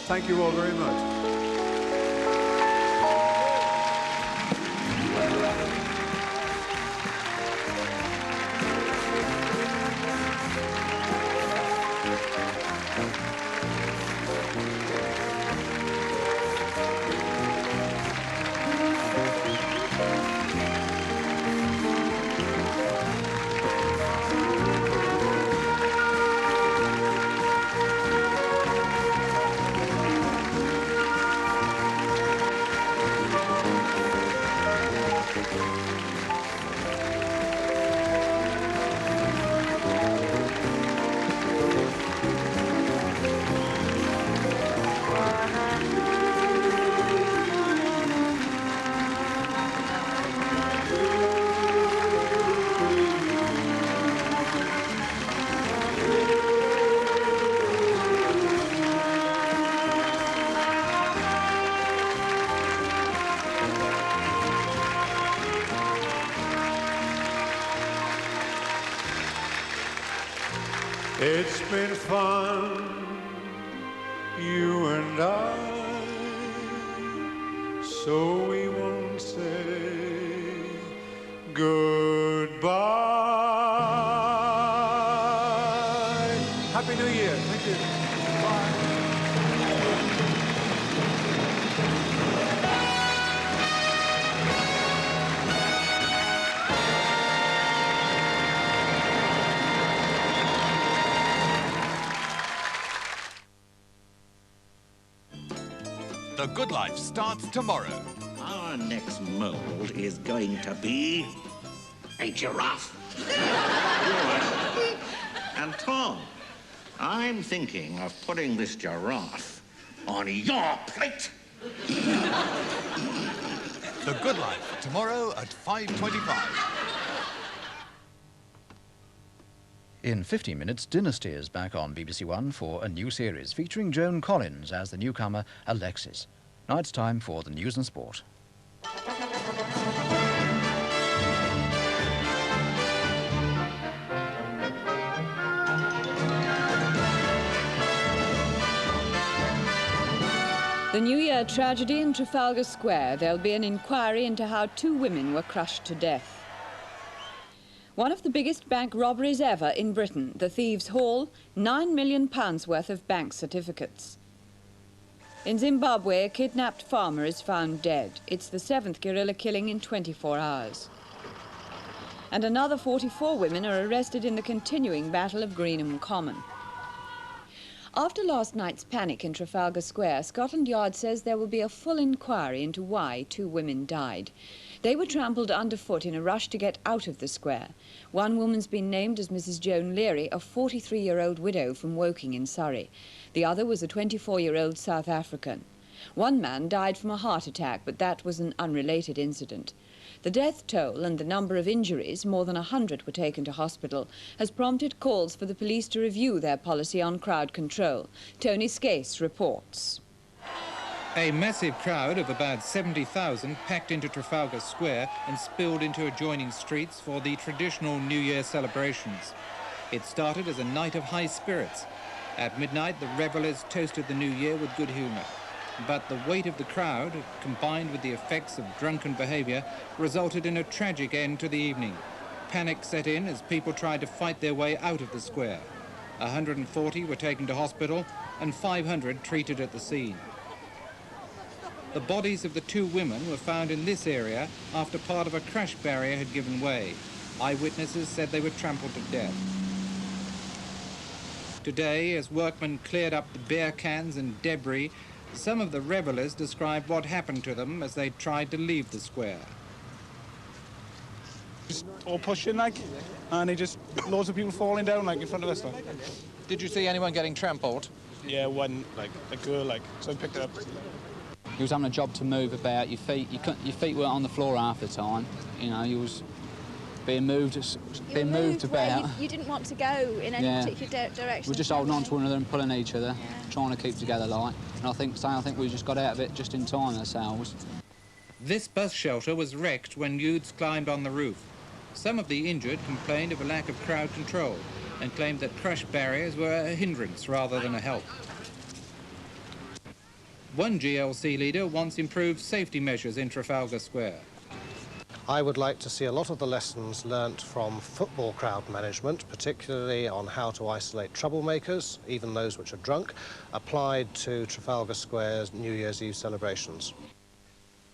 Thank you all very much. It's been fun, you and I, so we won't say goodbye. Happy New Year. Thank you. Bye. The Good Life starts tomorrow. Our next mould is going to be a giraffe. And Tom, I'm thinking of putting this giraffe on your plate. The Good Life, tomorrow at 5:25. In 15 minutes, Dynasty is back on BBC1 for a new series featuring Joan Collins as the newcomer Alexis. Now it's time for the news and sport. The New Year tragedy in Trafalgar Square. There'll be an inquiry into how 2 women were crushed to death. One of the biggest bank robberies ever in Britain. The thieves haul £9 million worth of bank certificates. In Zimbabwe, a kidnapped farmer is found dead. It's the 7th guerrilla killing in 24 hours. And another 44 women are arrested in the continuing Battle of Greenham Common. After last night's panic in Trafalgar Square, Scotland Yard says there will be a full inquiry into why 2 women died. They were trampled underfoot in a rush to get out of the square. One woman's been named as Mrs. Joan Leary, a 43-year-old widow from Woking in Surrey. The other was a 24-year-old South African. One man died from a heart attack, but that was an unrelated incident. The death toll and the number of injuries, more than 100 were taken to hospital, has prompted calls for the police to review their policy on crowd control. Tony Skase reports. A massive crowd of about 70,000 packed into Trafalgar Square and spilled into adjoining streets for the traditional New Year celebrations. It started as a night of high spirits. At midnight, the revellers toasted the New Year with good humour. But the weight of the crowd, combined with the effects of drunken behaviour, resulted in a tragic end to the evening. Panic set in as people tried to fight their way out of the square. 140 were taken to hospital and 500 treated at the scene. The bodies of the 2 women were found in this area after part of a crash barrier had given way. Eyewitnesses said they were trampled to death. Today, as workmen cleared up the beer cans and debris, some of the revellers described what happened to them as they tried to leave the square. Just all pushing, like, and loads of people falling down, like, in front of us, like. Did you see anyone getting trampled? Yeah, one, like, a girl, like, so I picked her up. You was having a job to move about your feet. Your feet weren't on the floor half the time. You know, you was being moved about. You didn't want to go in any particular direction. We're just holding on to one another and pulling each other, trying to keep together, like. And I think we just got out of it just in time ourselves. This bus shelter was wrecked when youths climbed on the roof. Some of the injured complained of a lack of crowd control and claimed that crash barriers were a hindrance rather than a help. One GLC leader wants improved safety measures in Trafalgar Square. I would like to see a lot of the lessons learnt from football crowd management, particularly on how to isolate troublemakers, even those which are drunk, applied to Trafalgar Square's New Year's Eve celebrations.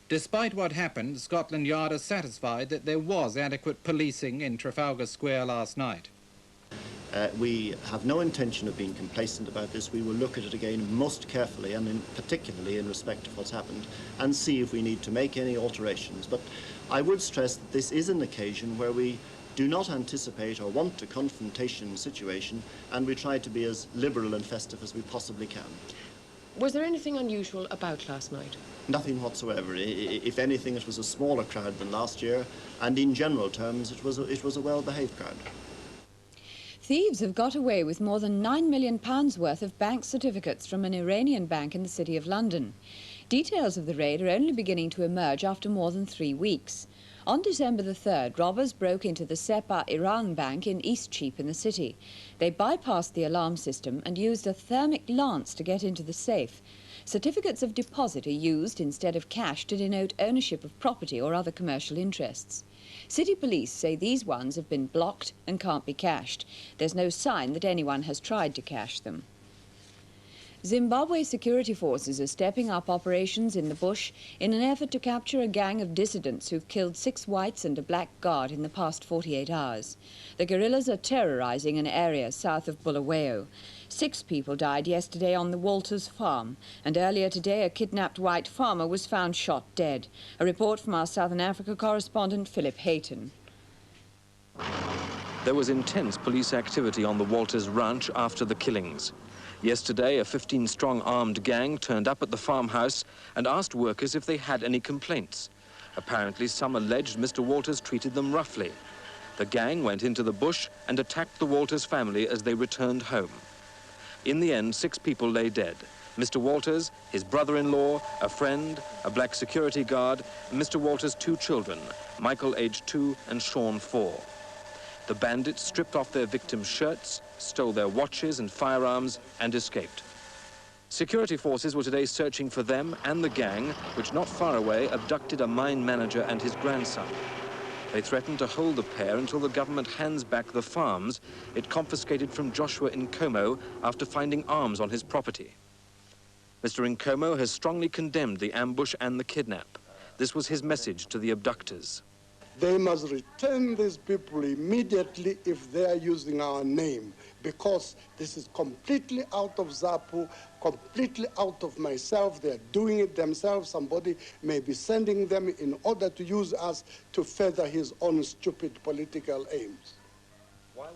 Despite what happened, Scotland Yard is satisfied that there was adequate policing in Trafalgar Square last night. We have no intention of being complacent about this. We will look at it again most carefully, and particularly in respect of what's happened, and see if we need to make any alterations. But I would stress that this is an occasion where we do not anticipate or want a confrontation situation, and we try to be as liberal and festive as we possibly can. Was there anything unusual about last night? Nothing whatsoever. If anything, it was a smaller crowd than last year, and in general terms, it was a well-behaved crowd. Thieves have got away with more than £9 million worth of bank certificates from an Iranian bank in the City of London. Details of the raid are only beginning to emerge after more than 3 weeks. On December the 3rd, robbers broke into the Sepa Iran Bank in Eastcheap in the city. They bypassed the alarm system and used a thermic lance to get into the safe. Certificates of deposit are used instead of cash to denote ownership of property or other commercial interests. City police say these ones have been blocked and can't be cashed. There's no sign that anyone has tried to cash them. Zimbabwe security forces are stepping up operations in the bush in an effort to capture a gang of dissidents who've killed 6 whites and a black guard in the past 48 hours. The guerrillas are terrorizing an area south of Bulawayo. 6 people died yesterday on the Walters farm, and earlier today a kidnapped white farmer was found shot dead. A report from our Southern Africa correspondent Philip Hayton. There was intense police activity on the Walters ranch after the killings. Yesterday, a 15-strong armed gang turned up at the farmhouse and asked workers if they had any complaints. Apparently, some alleged Mr. Walters treated them roughly. The gang went into the bush and attacked the Walters family as they returned home. In the end, 6 people lay dead. Mr. Walters, his brother-in-law, a friend, a black security guard, and Mr. Walters' 2 children, Michael, aged 2, and Sean, 4. The bandits stripped off their victims' shirts, stole their watches and firearms, and escaped. Security forces were today searching for them and the gang, which not far away abducted a mine manager and his grandson. They threatened to hold the pair until the government hands back the farms it confiscated from Joshua Nkomo after finding arms on his property. Mr. Nkomo has strongly condemned the ambush and the kidnap. This was his message to the abductors. They must return these people immediately if they are using our name, because this is completely out of ZAPU, completely out of myself. They're doing it themselves. Somebody may be sending them in order to use us to further his own stupid political aims.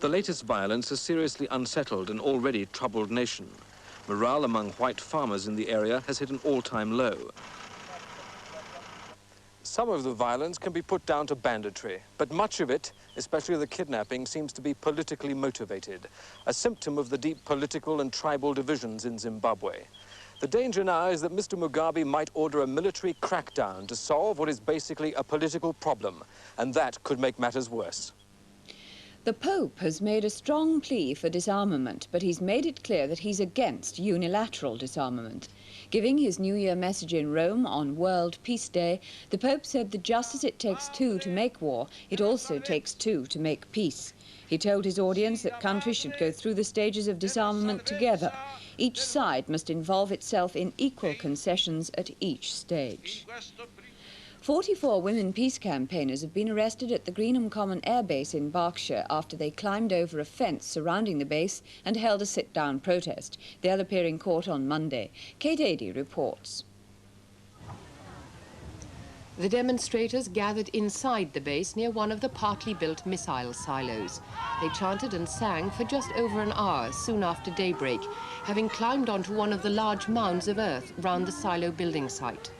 The latest violence has seriously unsettled an already troubled nation. Morale among white farmers in the area has hit an all-time low. Some of the violence can be put down to banditry, but much of it, especially the kidnapping, seems to be politically motivated, a symptom of the deep political and tribal divisions in Zimbabwe. The danger now is that Mr. Mugabe might order a military crackdown to solve what is basically a political problem, and that could make matters worse. The Pope has made a strong plea for disarmament, but he's made it clear that he's against unilateral disarmament. Giving his New Year message in Rome on World Peace Day, the Pope said that just as it takes 2 to make war, it also takes 2 to make peace. He told his audience that countries should go through the stages of disarmament together. Each side must involve itself in equal concessions at each stage. 44 women peace campaigners have been arrested at the Greenham Common Air Base in Berkshire after they climbed over a fence surrounding the base and held a sit-down protest. They'll appear in court on Monday. Kate Adey reports. The demonstrators gathered inside the base near one of the partly built missile silos. They chanted and sang for just over an hour soon after daybreak, having climbed onto one of the large mounds of earth round the silo building site.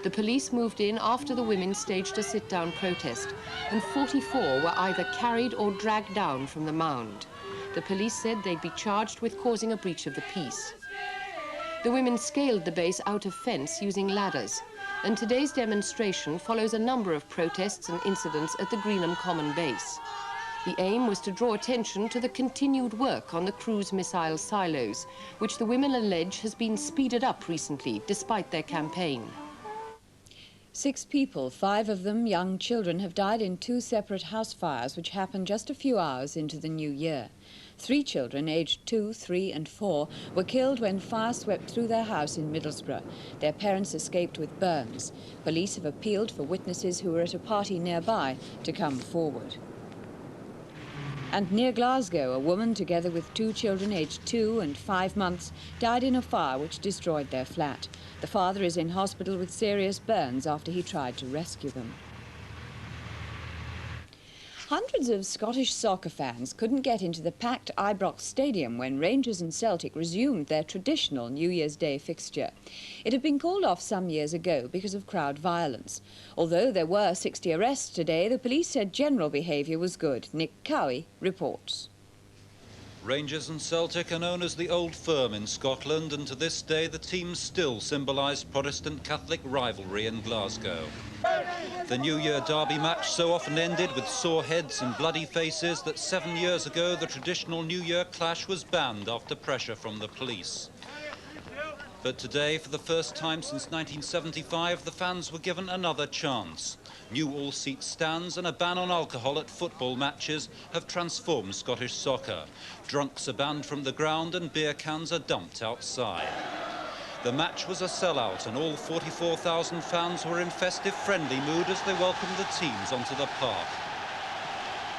The police moved in after the women staged a sit-down protest, and 44 were either carried or dragged down from the mound. The police said they'd be charged with causing a breach of the peace. The women scaled the base out of fence using ladders, and today's demonstration follows a number of protests and incidents at the Greenham Common base. The aim was to draw attention to the continued work on the cruise missile silos, which the women allege has been speeded up recently, despite their campaign. 6 people, 5 of them young children, have died in 2 separate house fires which happened just a few hours into the new year. 3 children, aged 2, 3 and 4, were killed when fire swept through their house in Middlesbrough. Their parents escaped with burns. Police have appealed for witnesses who were at a party nearby to come forward. And near Glasgow, a woman, together with 2 children aged 2 and 5 months, died in a fire which destroyed their flat. The father is in hospital with serious burns after he tried to rescue them. Hundreds of Scottish soccer fans couldn't get into the packed Ibrox Stadium when Rangers and Celtic resumed their traditional New Year's Day fixture. It had been called off some years ago because of crowd violence. Although there were 60 arrests today, the police said general behaviour was good. Nick Cowie reports. Rangers and Celtic are known as the Old Firm in Scotland, and to this day the teams still symbolise Protestant-Catholic rivalry in Glasgow. The New Year derby match so often ended with sore heads and bloody faces that 7 years ago the traditional New Year clash was banned after pressure from the police. But today, for the first time since 1975, the fans were given another chance. New all-seat stands and a ban on alcohol at football matches have transformed Scottish soccer. Drunks are banned from the ground and beer cans are dumped outside. The match was a sellout and all 44,000 fans were in festive, friendly mood as they welcomed the teams onto the park.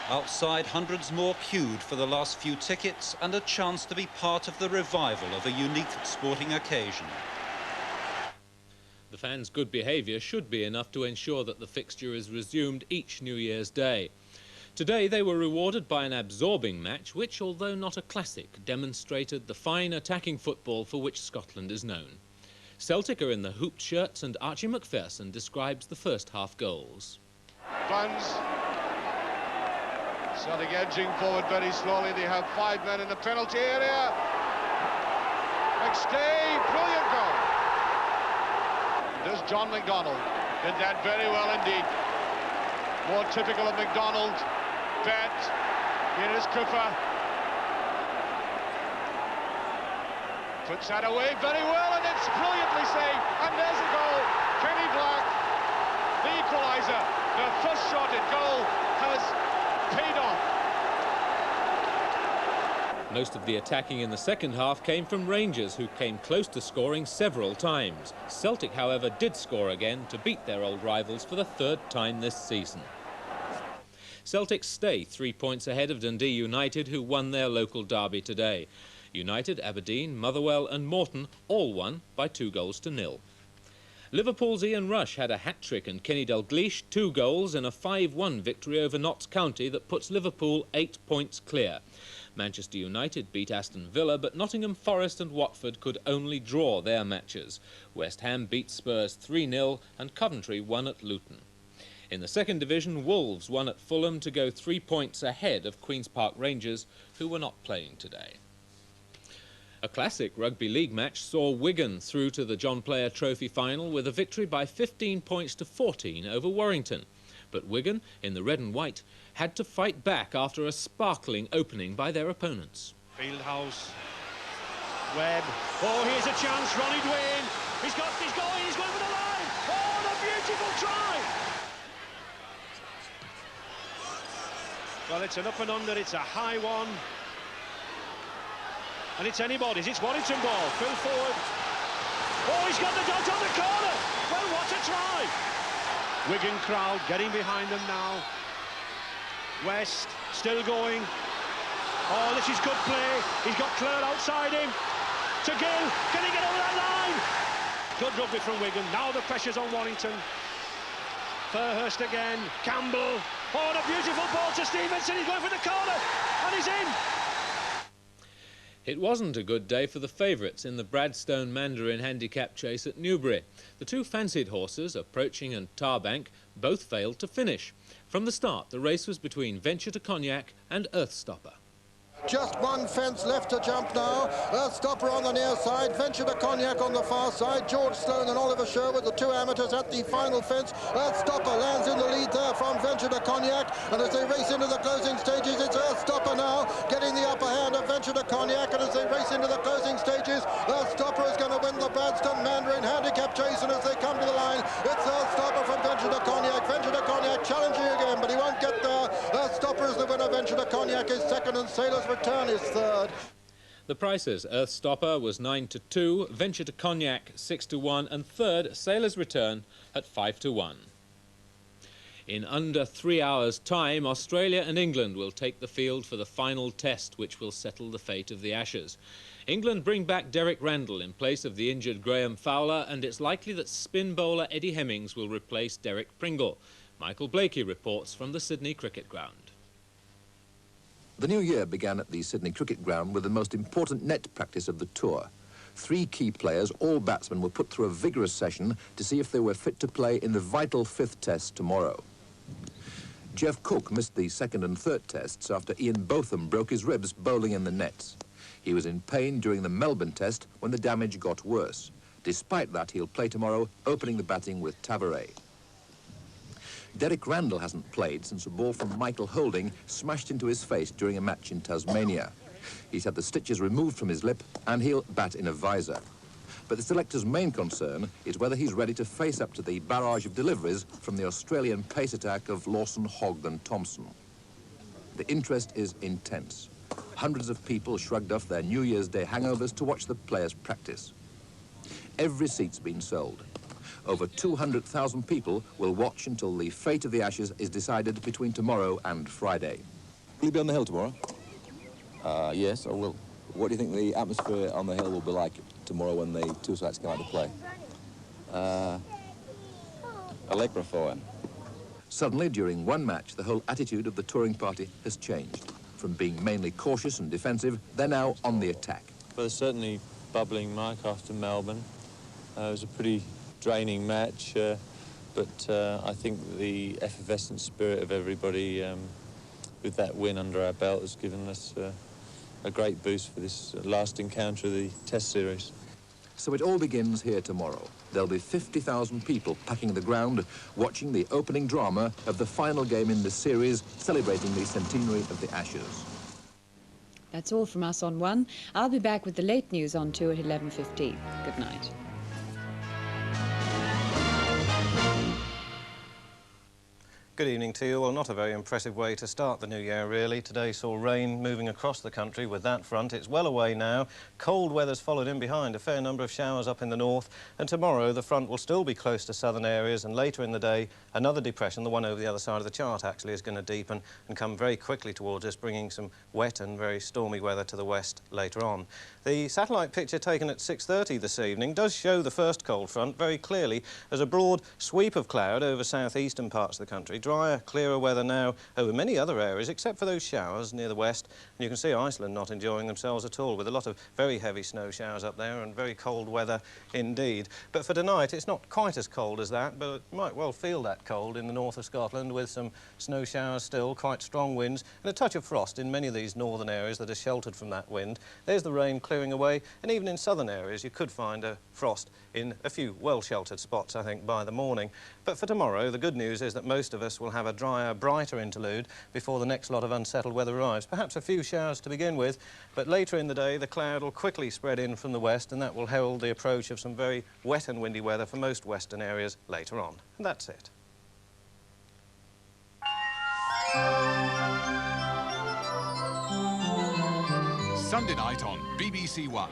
Outside, hundreds more queued for the last few tickets and a chance to be part of the revival of a unique sporting occasion. The fans' good behaviour should be enough to ensure that the fixture is resumed each New Year's Day. Today they were rewarded by an absorbing match which, although not a classic, demonstrated the fine attacking football for which Scotland is known. Celtic are in the hooped shirts and Archie Macpherson describes the first half goals. Buns. Celtic edging forward very slowly. They have 5 men in the penalty area. McStay, brilliant goal. Does John McDonald. Did that very well indeed. More typical of McDonald. Bet. Here is Cooper. Puts that away very well, and it's brilliantly saved. And there's a goal. Kenny Black, the equaliser. The first shot at goal has paid off. Most of the attacking in the second half came from Rangers, who came close to scoring several times. Celtic, however, did score again to beat their old rivals for the 3rd time this season. Celtic stay 3 points ahead of Dundee United, who won their local derby today. United, Aberdeen, Motherwell and Morton all won by 2-0. Liverpool's Ian Rush had a hat-trick and Kenny Dalglish 2 goals in a 5-1 victory over Notts County that puts Liverpool 8 points clear. Manchester United beat Aston Villa, but Nottingham Forest and Watford could only draw their matches. West Ham beat Spurs 3-0 and Coventry won at Luton. In the second division, Wolves won at Fulham to go 3 points ahead of Queen's Park Rangers, who were not playing today. A classic rugby league match saw Wigan through to the John Player Trophy final with a victory by 15 points to 14 over Warrington. But Wigan, in the red and white, had to fight back after a sparkling opening by their opponents. Fieldhouse, Webb, oh here's a chance, Ronnie Dwayne, he's going for the line, oh the beautiful try! Well, it's an up and under, it's a high one. And it's anybody's, it's Warrington ball, Phil forward. Oh, he's got the dot on the corner! Well, what a try! Wigan crowd getting behind them now. West still going. Oh, this is good play. He's got Clare outside him. To Gill, can he get over that line? Good rugby from Wigan. Now the pressure's on Warrington. Fairhurst again, Campbell. Oh, and a beautiful ball to Stevenson. He's going for the corner, and he's in. It wasn't a good day for the favourites in the Bradstone Mandarin handicap chase at Newbury. The 2 fancied horses, Approaching and Tarbank, both failed to finish. From the start, the race was between Venture to Cognac and Earthstopper. Just one fence left to jump now. Stopper on the near side, Venture to Cognac on the far side, George Sloan and Oliver Sherwood, the two amateurs at the final fence. Stopper lands in the lead there from Venture to Cognac, and as they race into the closing stages, it's Stopper now getting the upper hand of Venture to Cognac, and as they race into the closing stages, Stopper is going to win the Bradston Mandarin handicap chase, and as they come to the line, it's Stopper from Venture to Cognac. Venture to Cognac challenging again, but he won't get there. Stopper is the winner, Venture to Cognac is second, and Sailor's Return is third. The prices: Earthstopper was 9-2, Venture to Cognac 6-1, and third, Sailor's Return at 5-1. In under 3 hours' time, Australia and England will take the field for the final test, which will settle the fate of the Ashes. England bring back Derek Randall in place of the injured Graham Fowler, and it's likely that spin bowler Eddie Hemmings will replace Derek Pringle. Michael Blakey reports from the Sydney Cricket Ground. The new year began at the Sydney Cricket Ground with the most important net practice of the tour. 3 key players, all batsmen, were put through a vigorous session to see if they were fit to play in the vital 5th test tomorrow. Jeff Cook missed the 2nd and 3rd tests after Ian Botham broke his ribs bowling in the nets. He was in pain during the Melbourne test when the damage got worse. Despite that, he'll play tomorrow, opening the batting with Tavares. Derek Randall hasn't played since a ball from Michael Holding smashed into his face during a match in Tasmania. He's had the stitches removed from his lip and he'll bat in a visor. But the selector's main concern is whether he's ready to face up to the barrage of deliveries from the Australian pace attack of Lawson, Hogg and Thompson. The interest is intense. Hundreds of people shrugged off their New Year's Day hangovers to watch the players practice. Every seat's been sold. Over 200,000 people will watch until the fate of the Ashes is decided between tomorrow and Friday. Will you be on the hill tomorrow? Yes, I will. What do you think the atmosphere on the hill will be like tomorrow when the two sides come out to play? Electrifying. Suddenly, during one match, the whole attitude of the touring party has changed. From being mainly cautious and defensive, they're now on the attack. Well, there's certainly bubbling, Mike, after Melbourne. It was a pretty draining match, but I think the effervescent spirit of everybody with that win under our belt has given us a great boost for this last encounter of the Test series. So it all begins here tomorrow. There'll be 50,000 people packing the ground, watching the opening drama of the final game in the series, celebrating the centenary of the Ashes. That's all from us on One. I'll be back with the late news on 2 at 11:15. Good night. Good evening to you. Well, not a very impressive way to start the new year, really. Today saw rain moving across the country with that front. It's well away now. Cold weather's followed in behind, a fair number of showers up in the north. And tomorrow, the front will still be close to southern areas, and later in the day, another depression, the one over the other side of the chart, actually, is going to deepen and come very quickly towards us, bringing some wet and very stormy weather to the west later on. The satellite picture taken at 6:30 this evening does show the first cold front very clearly as a broad sweep of cloud over southeastern parts of the country. Drier, clearer weather now over many other areas, except for those showers near the west. And you can see Iceland not enjoying themselves at all, with a lot of very heavy snow showers up there and very cold weather indeed. But for tonight, it's not quite as cold as that, but it might well feel that cold in the north of Scotland, with some snow showers still, quite strong winds, and a touch of frost in many of these northern areas that are sheltered from that wind. There's the rain clearing away, and even in southern areas, you could find a frost in a few well-sheltered spots, I think, by the morning. But for tomorrow, the good news is that most of us will have a drier, brighter interlude before the next lot of unsettled weather arrives. Perhaps a few showers to begin with, but later in the day, the cloud will quickly spread in from the west, and that will herald the approach of some very wet and windy weather for most western areas later on. And that's it. Sunday night on BBC1.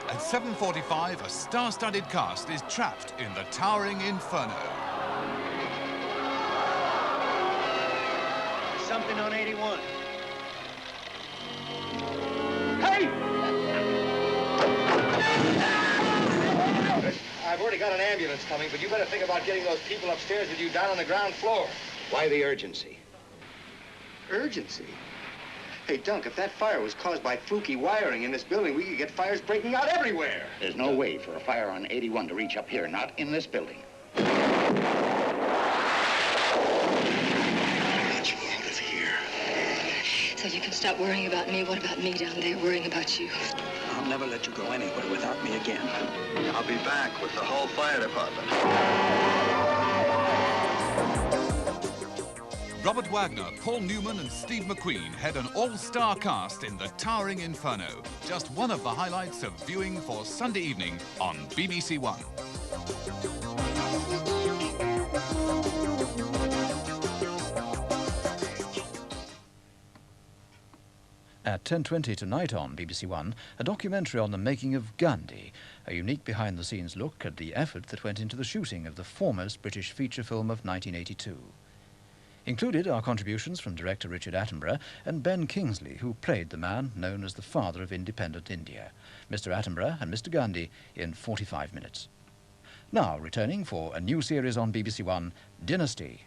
At 7:45, a star-studded cast is trapped in the towering inferno. Something on 81. Hey! I've already got an ambulance coming, but you better think about getting those people upstairs with you down on the ground floor. Why the urgency? Urgency? Hey, Dunk, if that fire was caused by fluky wiring in this building, we could get fires breaking out everywhere. There's no way for a fire on 81 to reach up here, not in this building. Get you out of here. said you can stop worrying about me. What about me down there worrying about you? I'll never let you go anywhere without me again. I'll be back with the whole fire department. Robert Wagner, Paul Newman and Steve McQueen head an all-star cast in The Towering Inferno. Just one of the highlights of viewing for Sunday evening on BBC1. At 10:20 tonight on BBC1, a documentary on the making of Gandhi, a unique behind-the-scenes look at the effort that went into the shooting of the foremost British feature film of 1982. Included are contributions from director Richard Attenborough and Ben Kingsley, who played the man known as the father of independent India, Mr. Attenborough and Mr. Gandhi, in 45 minutes. Now, returning for a new series on BBC1, Dynasty.